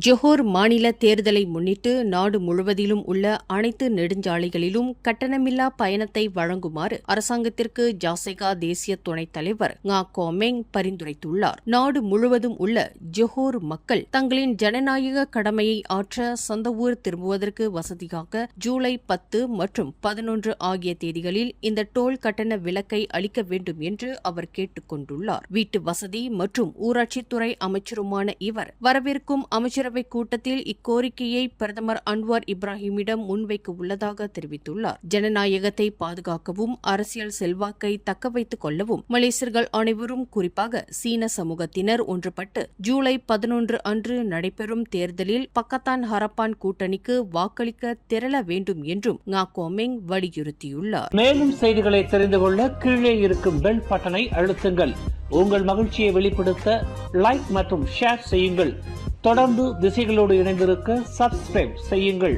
ஜொஹோர் மாநில தேர்தலை முன்னிட்டு நாடு முழுவதிலும் உள்ள அனைத்து நெடுஞ்சாலைகளிலும் கட்டணமில்லா பயணத்தை வழங்குமாறு அரசாங்கத்திற்கு ஜாசைகா தேசிய துணைத் தலைவர் ngா கோமெங் பரிந்துரைத்துள்ளார். நாடு முழுவதும் உள்ள ஜொஹோர் மக்கள் தங்களின் ஜனநாயக கடமையை ஆற்ற சொந்த ஊர் திரும்புவதற்கு வசதியாக ஜூலை 10 மற்றும் 11 ஆகிய தேதிகளில் இந்த டோல் கட்டண விலக்கை அளிக்க வேண்டும் என்று அவர் கேட்டுக் கொண்டுள்ளார். வீட்டு வசதி மற்றும் ஊராட்சித்துறை அமைச்சருமான இவர் வரவிருக்கும் அமைச்சரவை கூட்டத்தில் இக்கோரிக்கையை பிரதமர் அன்வார் இப்ராஹிமிடம் முன்வைக்க உள்ளதாக தெரிவித்துள்ளார். ஜனநாயகத்தை பாதுகாக்கவும் அரசியல் செல்வாக்கை தக்க வைத்துக் கொள்ளவும் மலேசியர்கள் அனைவரும் குறிப்பாக சீன சமூகத்தினர் ஒன்றுபட்டு ஜூலை 11 அன்று நடைபெறும் தேர்தலில் பக்கத்தான் ஹரப்பான் கூட்டணிக்கு வாக்களிக்க திரள வேண்டும் என்றும் ngா கோமெங் வலியுறுத்தியுள்ளார். மேலும் செய்திகளை தெரிந்து கொள்ள கீழே இருக்கும் பெல் பட்டனை அழுத்துங்கள். உங்கள் மகிழ்ச்சியை வெளிப்படுத்த லைக் மற்றும் ஷேர் செய்யுங்கள். தொடர்ந்து திசைகளோடு இணைந்திருக்க சப்ஸ்கிரைப் செய்யுங்கள்.